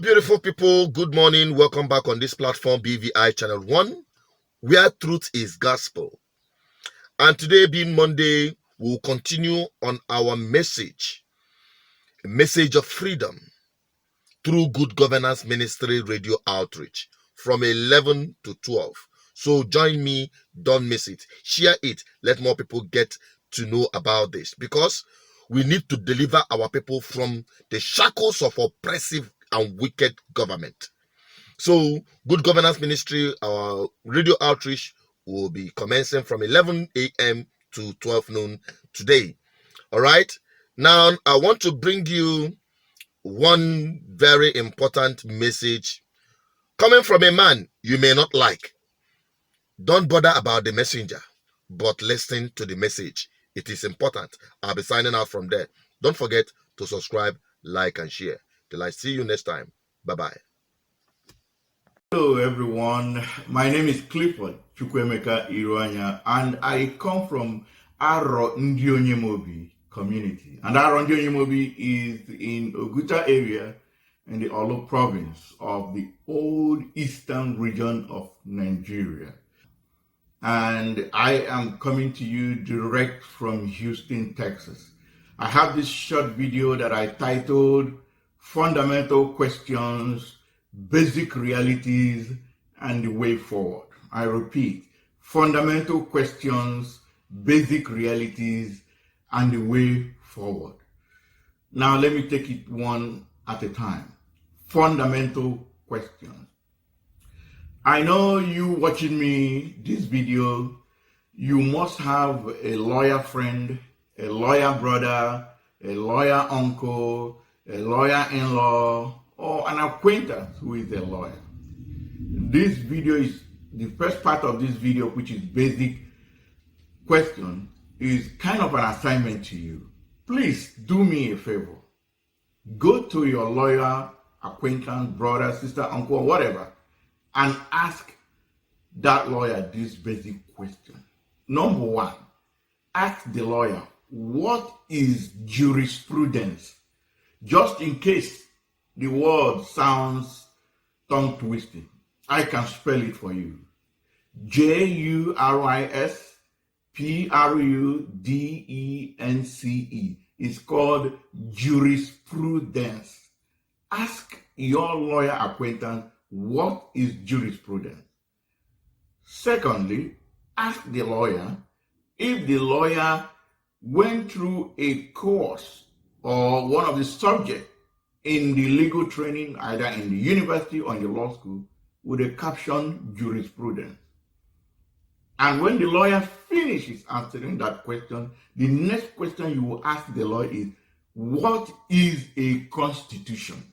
Beautiful people, good morning. Welcome back on this platform, BVI Channel 1, where truth is gospel. And today, being Monday, we'll continue on our message, a message of freedom through Good Governance Ministry radio outreach from 11 to 12. So join me, don't miss it. Share it, let more people get to know about this, because we need to deliver our people from the shackles of oppressive and wicked government. So, Good Governance Ministry, our radio outreach will be commencing from 11 a.m. to 12 noon today. All right. Now, I want to bring you one very important message coming from a man you may not like. Don't bother about the messenger, but listen to the message. It is important. I'll be signing out from there. Don't forget to subscribe, like, and share. Till I see you next time. Bye-bye. Hello everyone, my name is Clifford Chukwemeka Iruanya and I come from Aro Ndionyemobi community. And Aro Ndionyemobi is in Oguta area in the Olo province of the old eastern region of Nigeria. And I am coming to you direct from Houston, Texas. I have this short video that I titled Fundamental Questions, Basic Realities, and the Way Forward. I repeat, fundamental questions, basic realities, and the way forward. Now let me take it one at a time. Fundamental questions. I know you watching me this video, you must have a lawyer friend, a lawyer brother, a lawyer uncle, a lawyer in-law, or an acquaintance who is a lawyer. This video is, the first part of this video, which is basic question, is kind of an assignment to you. Please do me a favor. Go to your lawyer, acquaintance, brother, sister, uncle, whatever, and ask that lawyer this basic question. Number one, ask the lawyer, what is jurisprudence? Just in case the word sounds tongue-twisting, I can spell it for you. Jurisprudence. It's called jurisprudence. Ask your lawyer acquaintance, what is jurisprudence? Secondly, ask the lawyer if the lawyer went through a course or one of the subjects in the legal training, either in the university or in the law school, with a caption jurisprudence. And when the lawyer finishes answering that question, the next question you will ask the lawyer is, what is a constitution?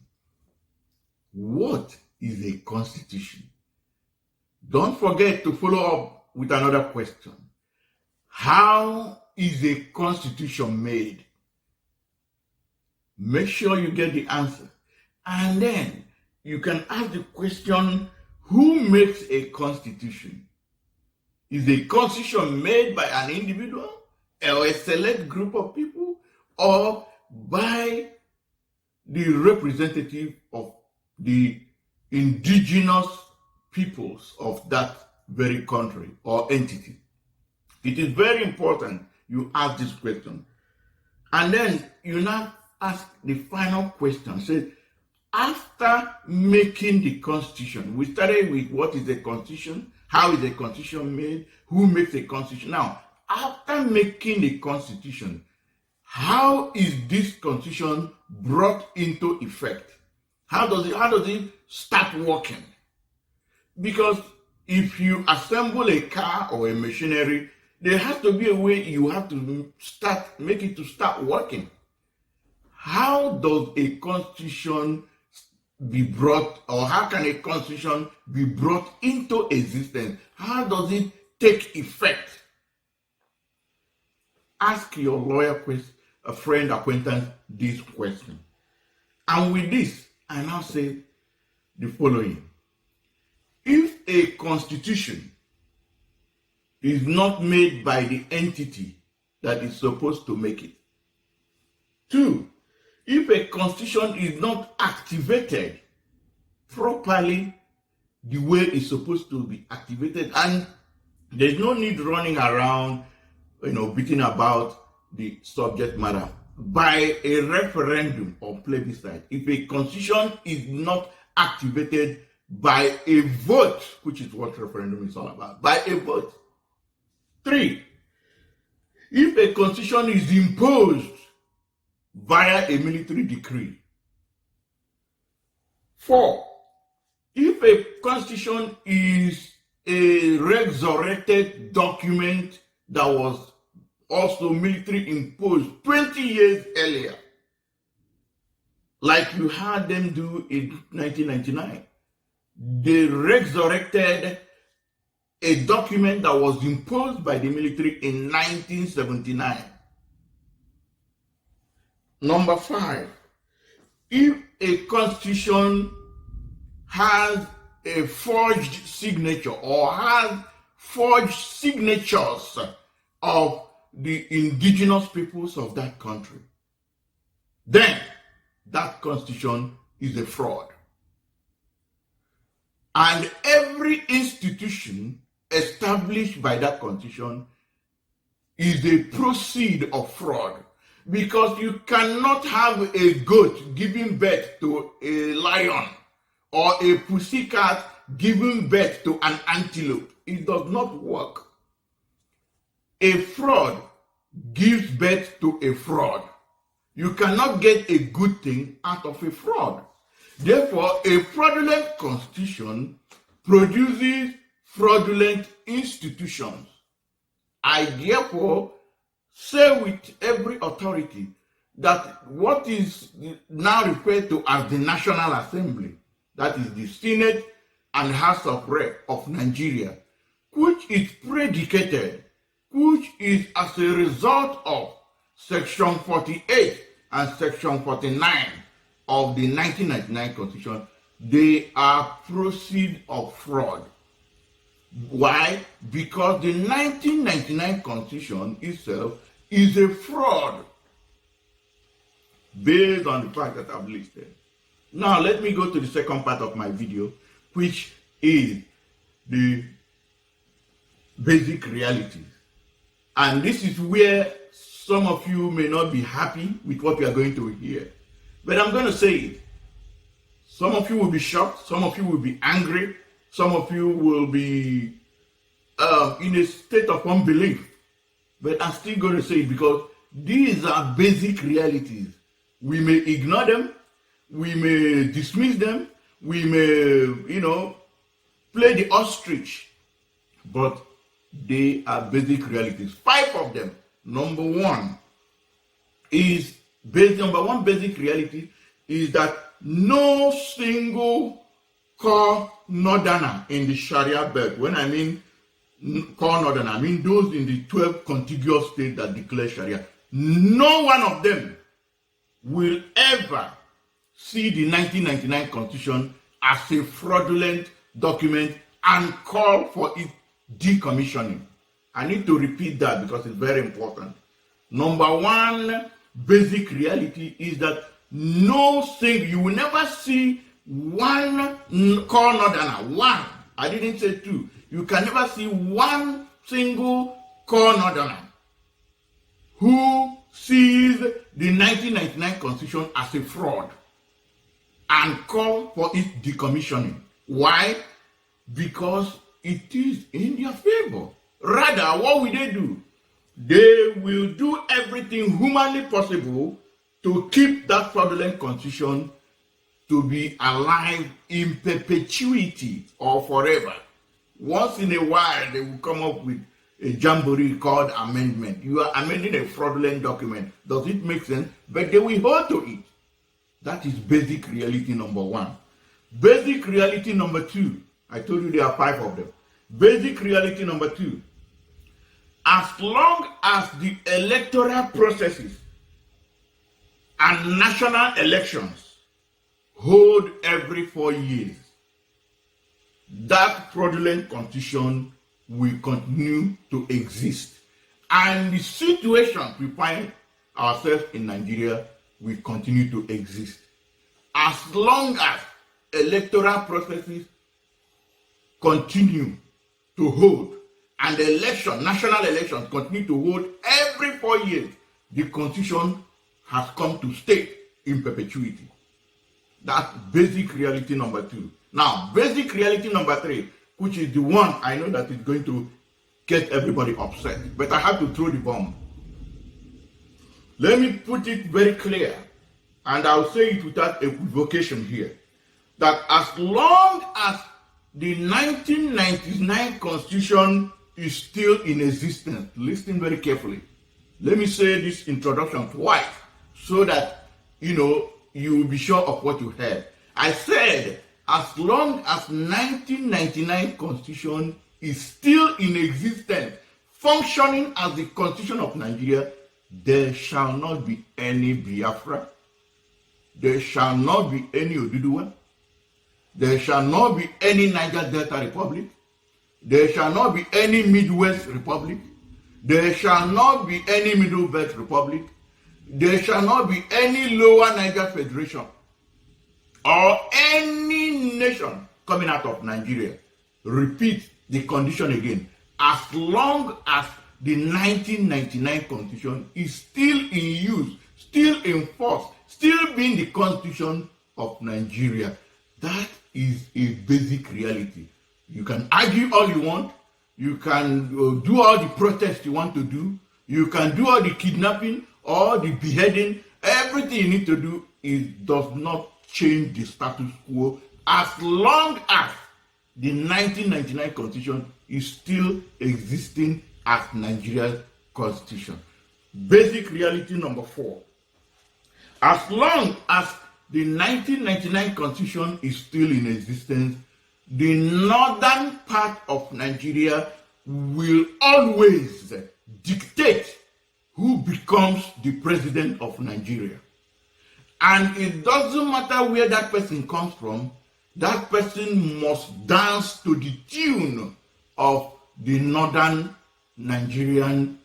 What is a constitution? Don't forget to follow up with another question. How is a constitution made? Make sure you get the answer. And then you can ask the question, who makes a constitution? Is a constitution made by an individual or a select group of people, or by the representative of the indigenous peoples of that very country or entity? It is very important you ask this question. And then you now ask the final question. Say, after making the constitution, we started with what is a constitution, how is a constitution made, who makes a constitution. Now, after making the constitution, how is this constitution brought into effect? How does it start working? Because if you assemble a car or a machinery, there has to be a way you have to make it to start working. How does a constitution be brought, or how can a constitution be brought into existence? How does it take effect? Ask your lawyer, a friend, acquaintance, this question. And with this, I now say the following. If a constitution is not made by the entity that is supposed to make it, two, if a constitution is not activated properly the way it's supposed to be activated, and there's no need running around, beating about the subject matter. By a referendum or plebiscite, if a constitution is not activated by a vote, which is what referendum is all about, by a vote. 3, if a constitution is imposed via a military decree. 4, if a constitution is a resurrected document that was also military imposed 20 years earlier, like you had them do in 1999, they resurrected a document that was imposed by the military in 1979. Number 5, if a constitution has a forged signature or has forged signatures of the indigenous peoples of that country, then that constitution is a fraud. And every institution established by that constitution is a proceed of fraud, because you cannot have a goat giving birth to a lion or a pussycat giving birth to an antelope. It does not work. A fraud gives birth to a fraud. You cannot get a good thing out of a fraud. Therefore, a fraudulent constitution produces fraudulent institutions. I therefore say with every authority that what is now referred to as the National Assembly, that is the Senate and House of Rep of Nigeria, which is predicated, which is as a result of Section 48 and Section 49 of the 1999 Constitution, they are proceeds of fraud. Why? Because the 1999 Constitution itself is a fraud based on the fact that I've listed. Now let me go to the second part of my video, which is the basic realities. And this is where some of you may not be happy with what we are going to hear. But I'm going to say it. Some of you will be shocked. Some of you will be angry. Some of you will be in a state of unbelief. But I'm still going to say it because these are basic realities. We may ignore them. We may dismiss them. We may, play the ostrich. But they are basic realities. 5 of them. Number one basic reality is that no single core northerner in the Sharia belt, when I mean core northerner, I mean those in the 12 contiguous states that declare Sharia, no one of them will ever see the 1999 Constitution as a fraudulent document and call for its decommissioning. I need to repeat that because it's very important. Number one basic reality is that you will never see one core northerner, one, I didn't say 2, you can never see one single core northerner who sees the 1999 Constitution as a fraud and call for its decommissioning. Why? Because it is in their favor. Rather, what will they do? They will do everything humanly possible to keep that fraudulent constitution to be alive in perpetuity or forever. Once in a while, they will come up with a jamboree called amendment. You are amending a fraudulent document. Does it make sense? But they will hold to it. That is basic reality number one. Basic reality number 2. I told you there are 5 of them. Basic reality number 2. As long as the electoral processes and national elections hold every 4 years, that fraudulent constitution will continue to exist. And the situation we find ourselves in Nigeria will continue to exist. As long as electoral processes continue to hold, and the national elections continue to hold every 4 years, the constitution has come to stay in perpetuity. That's basic reality number 2. Now, basic reality number 3, which is the one I know that is going to get everybody upset, but I have to throw the bomb. Let me put it very clear, and I'll say it without equivocation here, that as long as the 1999 Constitution is still in existence, listen very carefully. Let me say this introduction twice so that you will be sure of what you heard. I said, as long as 1999 Constitution is still in existence, functioning as the Constitution of Nigeria, there shall not be any Biafra, there shall not be any Oduduwa, there shall not be any Niger Delta Republic, there shall not be any Midwest Republic, there shall not be any Middle Belt Republic, there shall not be any Lower Niger Federation, or any nation coming out of Nigeria. Repeat the condition again. As long as the 1999 Constitution is still in use, still in force, still being the Constitution of Nigeria. That is a basic reality. You can argue all you want. You can do all the protests you want to do. You can do all the kidnapping, all the beheading. Everything you need to do does not change the status quo as long as the 1999 Constitution is still existing as Nigeria's Constitution. Basic reality number 4. As long as the 1999 Constitution is still in existence, the northern part of Nigeria will always dictate who becomes the president of Nigeria. And it doesn't matter where that person comes from, that person must dance to the tune of the northern Nigerian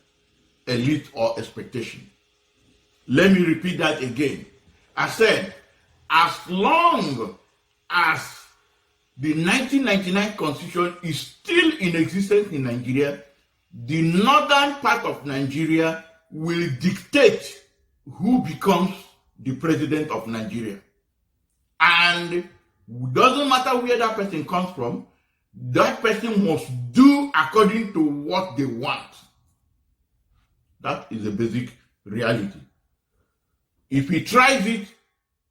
elite or expectation. Let me repeat that again. I said, as long as the 1999 Constitution is still in existence in Nigeria, the northern part of Nigeria will dictate who becomes the president of Nigeria. And it doesn't matter where that person comes from, that person must do according to what they want. That is a basic reality. If he tries it,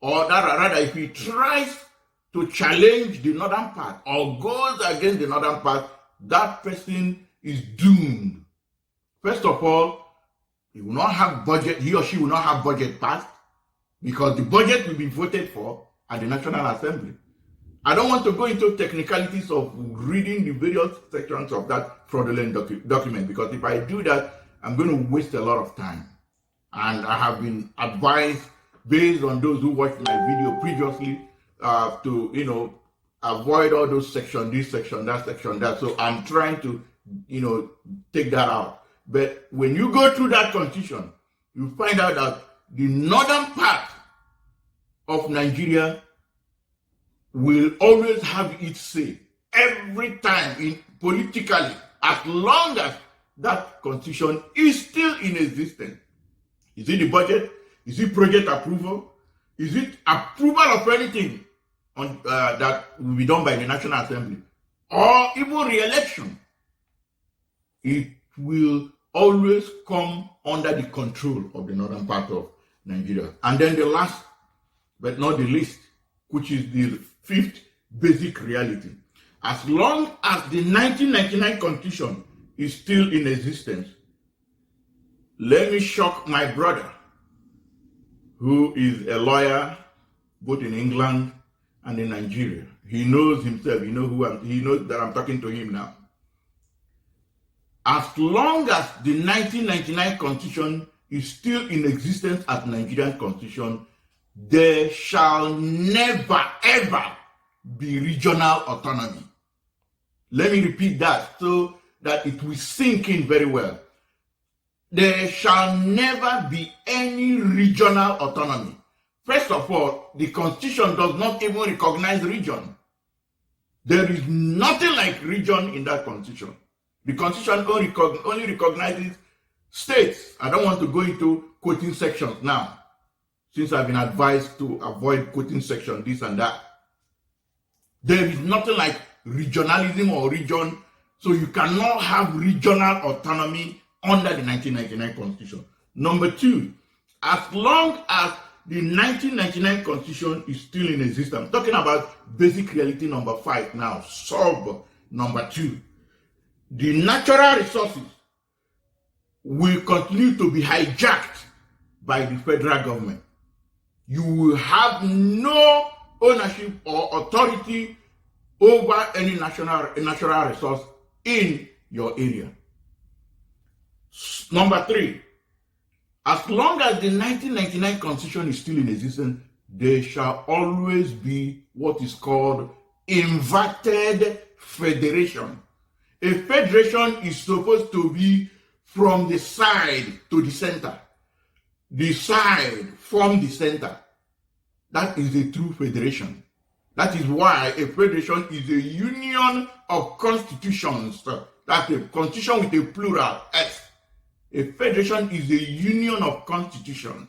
or rather, if he tries to challenge the northern part or goes against the northern part, that person is doomed. First of all, he will not have budget, he or she will not have budget passed, because the budget will be voted for at the National Assembly. I don't want to go into technicalities of reading the various sections of that fraudulent document, because if I do that, I'm going to waste a lot of time. And I have been advised, based on those who watched my video previously, to avoid all those sections, this section, that section, that. So I'm trying to take that out. But when you go through that constitution, you find out that the northern part of Nigeria will always have its say every time politically, as long as that constitution is still in existence. Is it the budget? Is it project approval? Is it approval of anything that will be done by the National Assembly? Or even re-election? It will always come under the control of the northern part of Nigeria. And then the last, but not the least, which is the 5th basic reality. As long as the 1999 Constitution is still in existence, let me shock my brother, who is a lawyer both in England and in Nigeria. He knows himself. He knows that I'm talking to him now. As long as the 1999 Constitution is still in existence as Nigerian Constitution, there shall never, ever be regional autonomy. Let me repeat that so that it will sink in very well. There shall never be any regional autonomy. First of all, the Constitution does not even recognize region. There is nothing like region in that Constitution. The Constitution only recognizes states. I don't want to go into quoting sections now, since I've been advised to avoid quoting sections, this and that. There is nothing like regionalism or region, so you cannot have regional autonomy under the 1999 Constitution. Number two, as long as the 1999 Constitution is still in existence, I'm talking about basic reality number 5 now, sub number 2, the natural resources will continue to be hijacked by the federal government. You will have no ownership or authority over any natural resource in your area. Number 3, as long as the 1999 Constitution is still in existence, there shall always be what is called inverted federation. A federation is supposed to be from the side to the center. The side from the center. That is a true federation. That is why a federation is a union of constitutions. That's a constitution with a plural, S. A federation is a union of constitutions.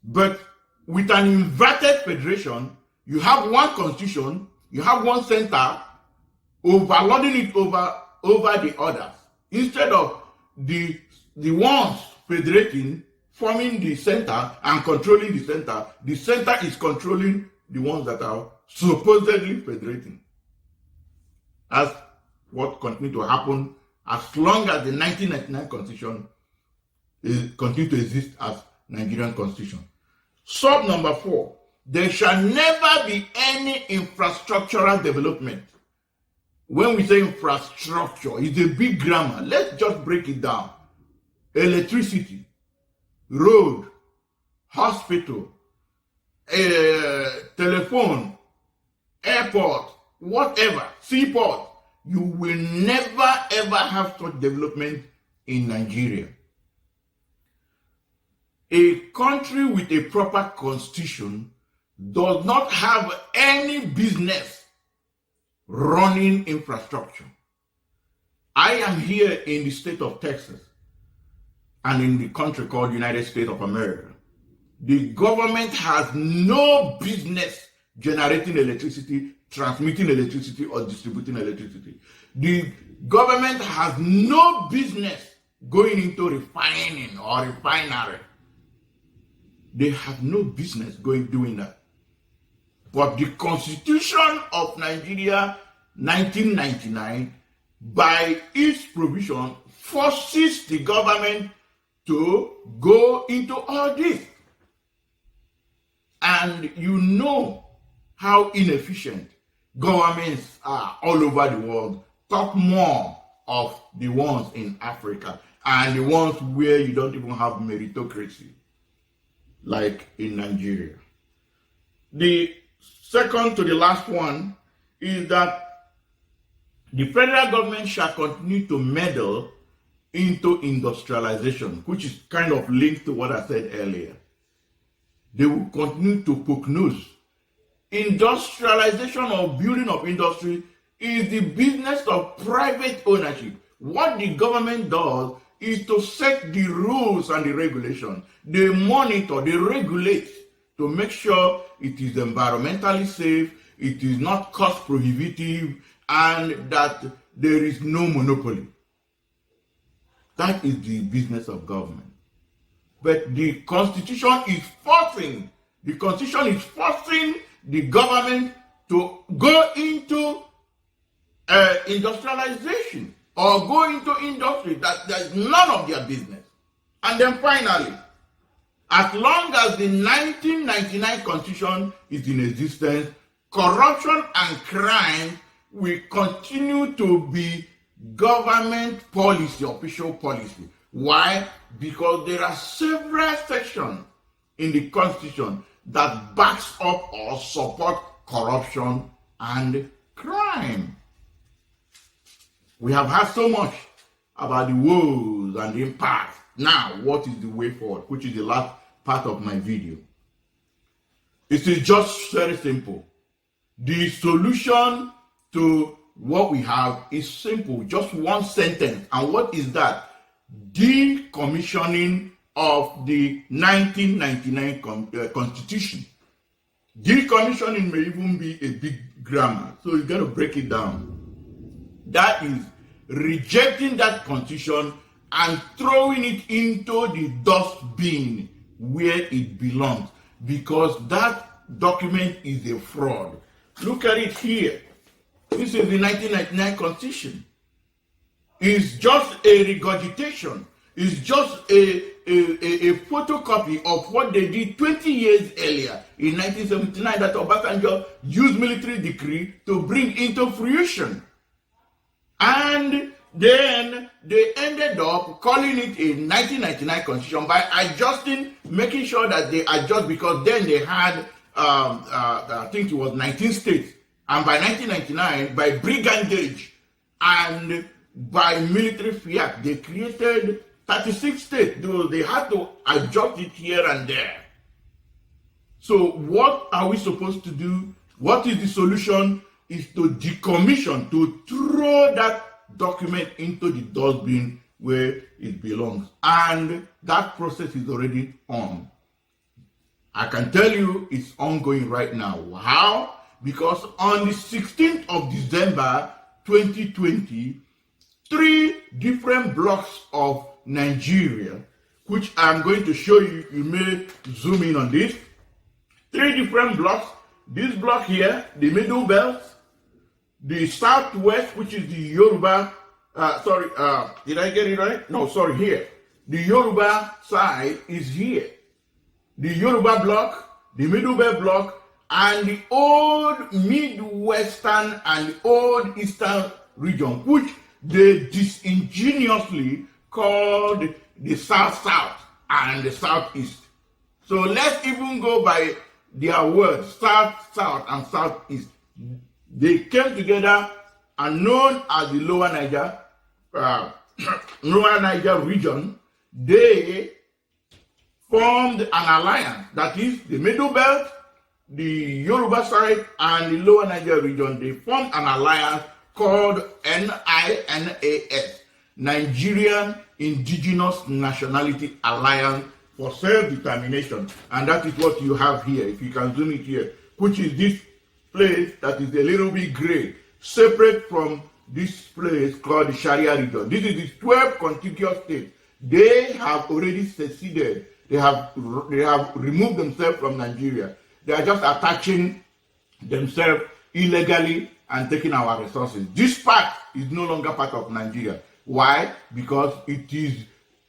But with an inverted federation, you have one constitution, you have one center, overloading it over the others. Instead of the ones federating, forming the center and controlling the center is controlling the ones that are supposedly federating. That's what continues to happen as long as the 1999 Constitution continues to exist as Nigerian Constitution. Sub number 4, there shall never be any infrastructural development. When we say infrastructure, it's a big grammar. Let's just break it down. Electricity, road, hospital, telephone, airport, whatever, seaport. You will never ever have such development in Nigeria. A country with a proper constitution does not have any business running infrastructure. I am here in the state of Texas and in the country called United States of America. The government has no business generating electricity, transmitting electricity, or distributing electricity. The government has no business going into refining or refinery. They have no business doing that. But the Constitution of Nigeria, 1999, by its provision, forces the government to go into all this. And you know how inefficient governments are all over the world. Talk more of the ones in Africa and the ones where you don't even have meritocracy, like in Nigeria. The second to the last one is that the federal government shall continue to meddle into industrialization, which is kind of linked to what I said earlier. They will continue to poke nose. Industrialization or building of industry is the business of private ownership. What the government does is to set the rules and the regulations. They monitor, they regulate to make sure it is environmentally safe, it is not cost prohibitive, and that there is no monopoly. That is the business of government. But the Constitution is forcing the government to go into industrialization or go into industry that is none of their business. And then finally, as long as the 1999 Constitution is in existence, corruption and crime will continue to be government policy, official policy. Why? Because there are several sections in the Constitution that backs up or support corruption and crime. We have had so much about the woes and the impact. Now, what is the way forward? Which is the last part of my video. It is just very simple. The solution to what we have is simple, just one sentence. And what is that? Decommissioning of the 1999 Constitution. Decommissioning may even be a big grammar, so you got to break it down. That is rejecting that constitution and throwing it into the dustbin where it belongs, because that document is a fraud. Look at it here. This is the 1999 Constitution. It's just a regurgitation. It's just a photocopy of what they did 20 years earlier in 1979 that Obasanjo used military decree to bring into fruition. And then they ended up calling it a 1999 Constitution by adjusting, making sure that they adjust, because then they had, I think it was 19 states. And by 1999, by brigandage and by military fiat, they created 36 states. They had to adjust it here and there. So what are we supposed to do? What is the solution? Is to decommission, to throw that document into the dustbin where it belongs. And that process is already on. I can tell you it's ongoing right now. How? Because on the 16th of December 2020, 3 different blocks of Nigeria, which I'm going to show you, you may zoom in on this. 3 different blocks. This block here, the middle belt, the southwest, which is the Yoruba, did I get it right? No, sorry, here. The Yoruba side is here. The Yoruba block, the middle belt block, and the old Midwestern and the old Eastern region, which they disingenuously called the South-South and the Southeast. So let's even go by their words, South-South and Southeast. They came together and known as the Lower Niger region. They formed an alliance, that is the Middle Belt, the Yoruba side, and the Lower Niger region. They formed an alliance called NINAS, Nigerian Indigenous Nationality Alliance for Self-Determination. And that is what you have here, if you can zoom it here, which is this place that is a little bit gray, separate from this place called the Sharia region. This is the 12 contiguous states. They have already seceded. They have removed themselves from Nigeria. They are just attaching themselves illegally and taking our resources. This part is no longer part of Nigeria. Why? Because it is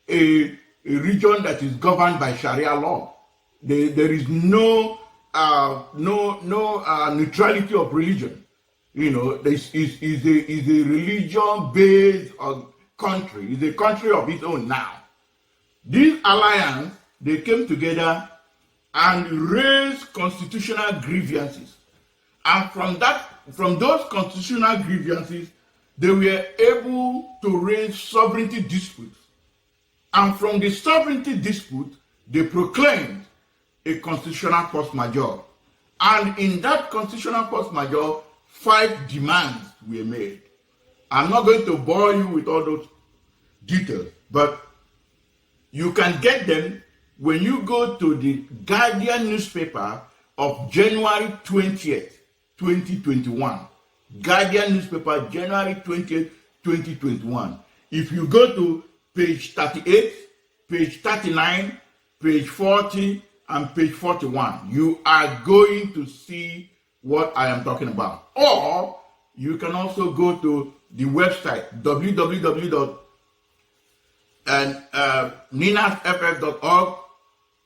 a region that is governed by Sharia law. There is no neutrality of religion. You know, this is a religion-based country. It's a country of its own now. This alliance, they came together and raised constitutional grievances. And from those constitutional grievances, they were able to raise sovereignty disputes. And from the sovereignty dispute, they proclaimed a constitutional force majeure. And in that constitutional force majeure, 5 demands were made. I'm not going to bore you with all those details, but you can get them when you go to the Guardian newspaper of January 20th, 2021. Guardian newspaper, January 20th, 2021. If you go to page 38, page 39, page 40, and page 41, you are going to see what I am talking about. Or you can also go to the website www.ninasff.org.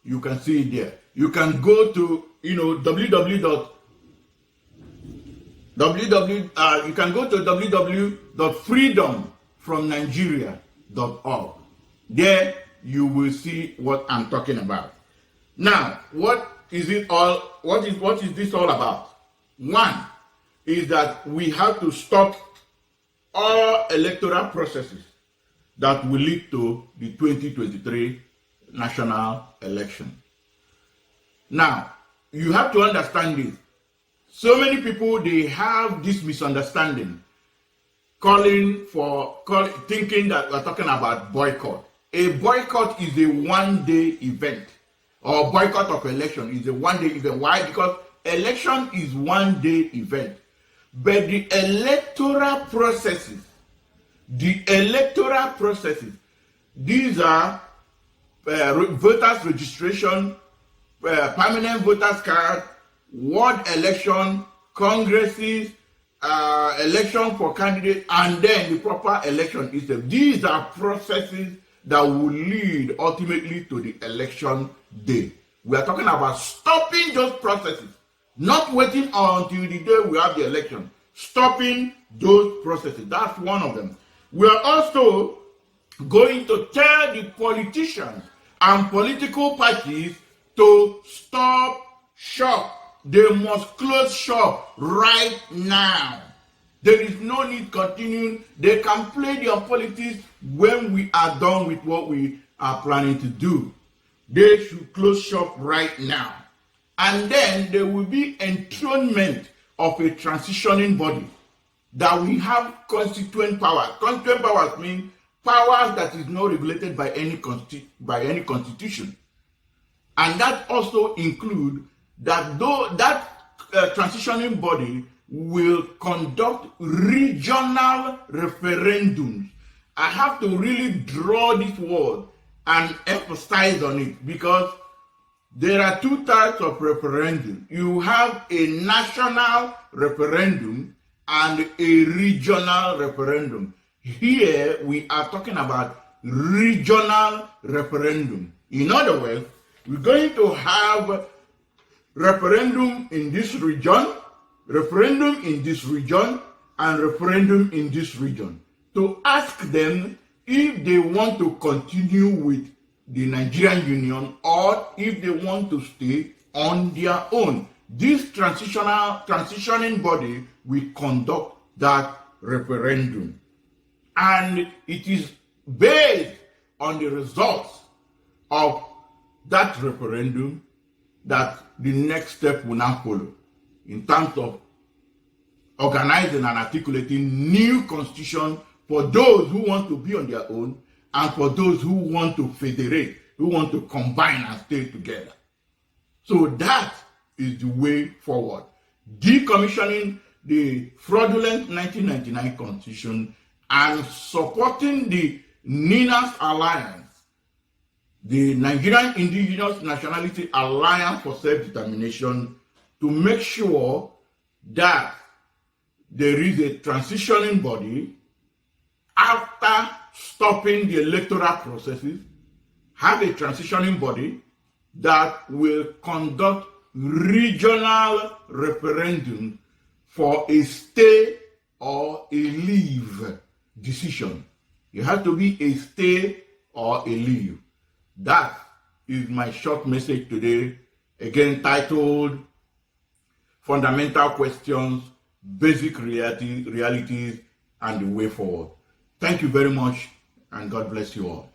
You can see it there. You can go to www.freedomfromnigeria.org. There you will see what I'm talking about. Now, what is this all about? One is that we have to stop all electoral processes that will lead to the 2023 national election. Now, you have to understand this. So many people, they have this misunderstanding, thinking that we're talking about boycott. A boycott is a one-day event, or boycott of election is a one-day event. Why? Because election is one-day event. But the electoral processes, these are voters registration, permanent voters card, ward election, congresses, election for candidates, and then the proper election itself. These are processes that will lead ultimately to the election day. We are talking about stopping those processes, not waiting until the day we have the election. Stopping those processes. That's one of them. We are also going to tell the politicians and political parties to stop shop. They must close shop right now. There is no need continuing. They can play their politics when we are done with what we are planning to do. They should close shop right now. And then there will be enthronement of a transitioning body that will have constituent powers. Constituent powers mean powers that is not regulated by any constitution. And that also include that transitioning body will conduct regional referendums. I have to really draw this word and emphasize on it, because there are two types of referendum. You have a national referendum and a regional referendum. Here we are talking about regional referendum. In other words, we're going to have referendum in this region, referendum in this region, and referendum in this region to ask them if they want to continue with the Nigerian Union or if they want to stay on their own. This transitioning body will conduct that referendum. And it is based on the results of that referendum that the next step will now follow in terms of organizing and articulating new constitution for those who want to be on their own and for those who want to federate, who want to combine and stay together. So that is the way forward. Decommissioning the fraudulent 1999 constitution and supporting the NINAS Alliance, the Nigerian Indigenous Nationality Alliance for Self-Determination, to make sure that there is a transitioning body after stopping the electoral processes, have a transitioning body that will conduct regional referendum for a stay or a leave decision. You have to be a stay or a leave. That is my short message today, again titled Fundamental Questions, Basic Realities, and the Way Forward. Thank you very much, and God bless you all.